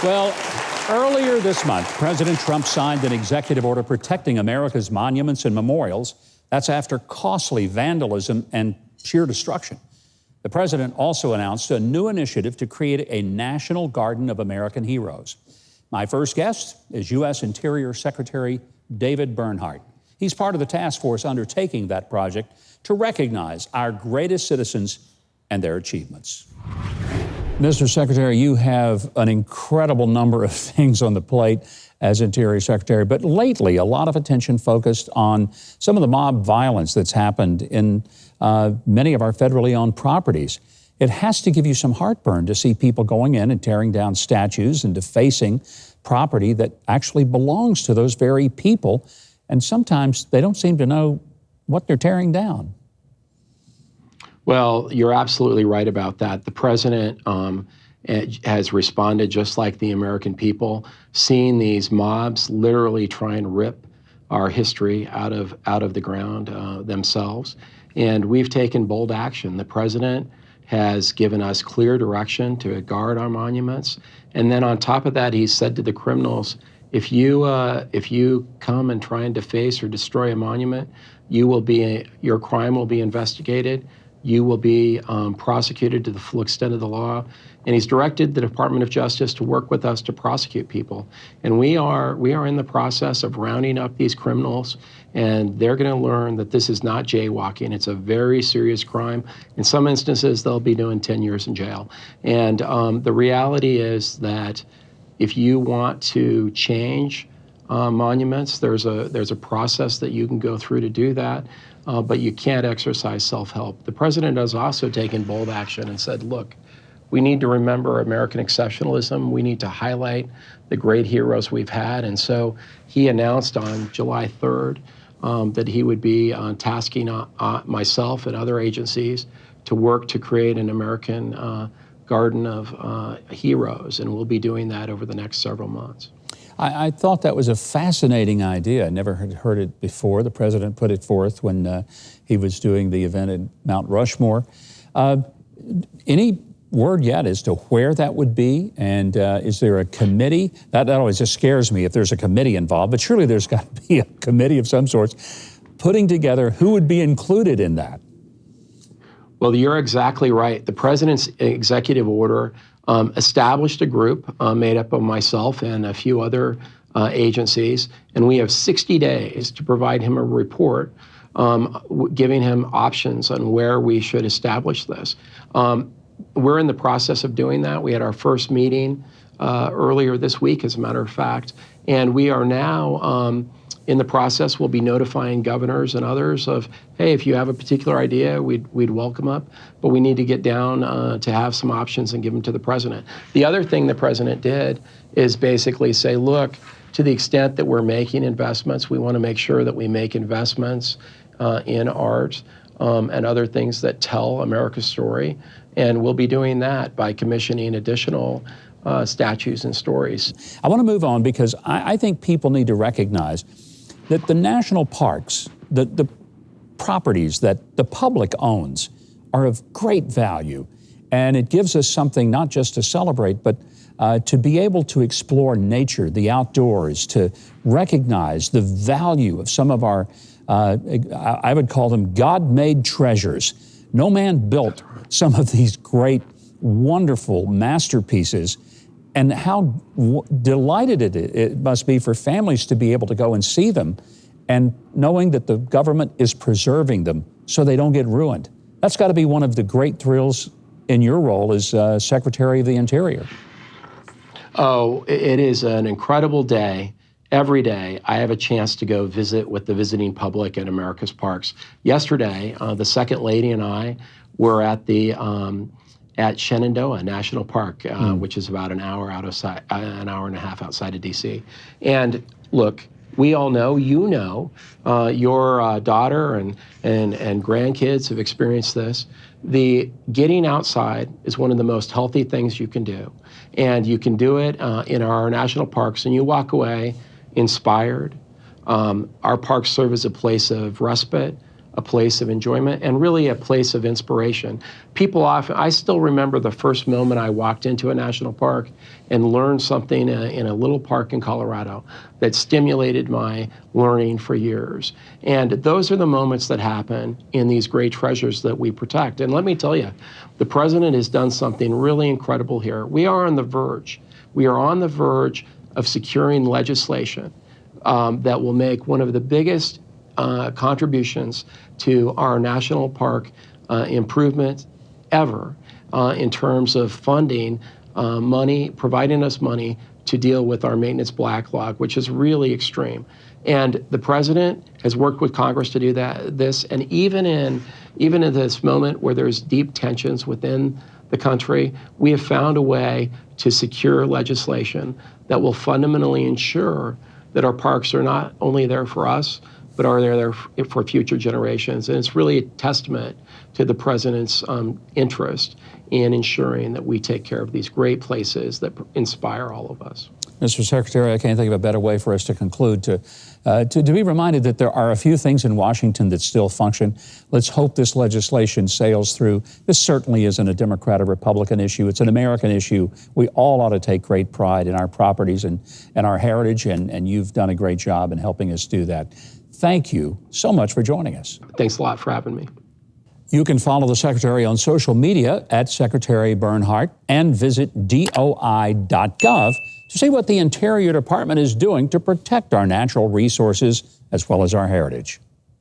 Well, earlier this month, President Trump signed an executive order protecting America's monuments and memorials. That's after costly vandalism and sheer destruction. The president also announced a new initiative to create a National Garden of American Heroes. My first guest is U.S. Interior Secretary David Bernhardt. He's part of the task force undertaking that project to recognize our greatest citizens and their achievements. Mr. Secretary, you have an incredible number of things on the plate as Interior Secretary, but lately a lot of attention focused on some of the mob violence that's happened in many of our federally owned properties. It has to give you some heartburn to see people going in and tearing down statues and defacing property that actually belongs to those very people, and sometimes they don't seem to know what they're tearing down. Well, you're absolutely right about that. The president has responded just like the American people, seeing these mobs literally try and rip our history out of the ground themselves. And we've taken bold action. The president has given us clear direction to guard our monuments. And then on top of that, he said to the criminals, if you come and try and deface or destroy a monument, your crime will be investigated. You will be prosecuted to the full extent of the law. And he's directed the Department of Justice to work with us to prosecute people. And we are in the process of rounding up these criminals, and they're going to learn that this is not jaywalking. It's a very serious crime. In some instances, they'll be doing 10 years in jail. And the reality is that if you want to change monuments, there's a process that you can go through to do that. But you can't exercise self-help. The president has also taken bold action and said, look, we need to remember American exceptionalism. We need to highlight the great heroes we've had. And so he announced on July 3rd that he would be tasking myself and other agencies to work to create an American Garden of Heroes. And we'll be doing that over the next several months. I thought that was a fascinating idea. I never had heard it before. The president put it forth when he was doing the event at Mount Rushmore. Any word yet as to where that would be? And is there a committee? That always just scares me if there's a committee involved, but surely there's got to be a committee of some sort putting together who would be included in that. Well, you're exactly right. The president's executive order established a group made up of myself and a few other agencies, and we have 60 days to provide him a report giving him options on where we should establish this. We're in the process of doing that. We had our first meeting earlier this week, as a matter of fact, and we are now in the process. We'll be notifying governors and others of, hey, if you have a particular idea, we'd welcome up, but we need to get down to have some options and give them to the president. The other thing the president did is basically say, look, to the extent that we're making investments, we want to make sure that we make investments in art and other things that tell America's story, and we'll be doing that by commissioning additional statues and stories. I want to move on because I think people need to recognize that the national parks, the properties that the public owns, are of great value. And it gives us something not just to celebrate, but to be able to explore nature, the outdoors, to recognize the value of some of our, I would call them God-made treasures. No man built some of these great, wonderful masterpieces. And how delighted it must be for families to be able to go and see them and knowing that the government is preserving them so they don't get ruined. That's got to be one of the great thrills in your role as Secretary of the Interior. Oh, it is an incredible day. Every day I have a chance to go visit with the visiting public at America's parks. Yesterday, the Second Lady and I were at the at Shenandoah National Park, which is about an hour and a half outside of D.C. And look, we all know, you know, your daughter and grandkids have experienced this. The getting outside is one of the most healthy things you can do. And you can do it in our national parks, and you walk away inspired. Our parks serve as a place of respite, a place of enjoyment and really a place of inspiration. People often, I still remember the first moment I walked into a national park and learned something in a little park in Colorado that stimulated my learning for years. And those are the moments that happen in these great treasures that we protect. And let me tell you, the president has done something really incredible here. We are on the verge. We are on the verge of securing legislation that will make one of the biggest contributions to our national park improvement ever in terms of funding money, providing us money to deal with our maintenance backlog, which is really extreme. And the president has worked with Congress to do this, and even in this moment where there's deep tensions within the country, we have found a way to secure legislation that will fundamentally ensure that our parks are not only there for us, but are there for future generations. And it's really a testament to the president's interest in ensuring that we take care of these great places that inspire all of us. Mr. Secretary, I can't think of a better way for us to conclude to be reminded that there are a few things in Washington that still function. Let's hope this legislation sails through. This certainly isn't a Democrat or Republican issue. It's an American issue. We all ought to take great pride in our properties and our heritage, and you've done a great job in helping us do that. Thank you so much for joining us. Thanks a lot for having me. You can follow the Secretary on social media at Secretary Bernhardt and visit DOI.gov to see what the Interior Department is doing to protect our natural resources as well as our heritage.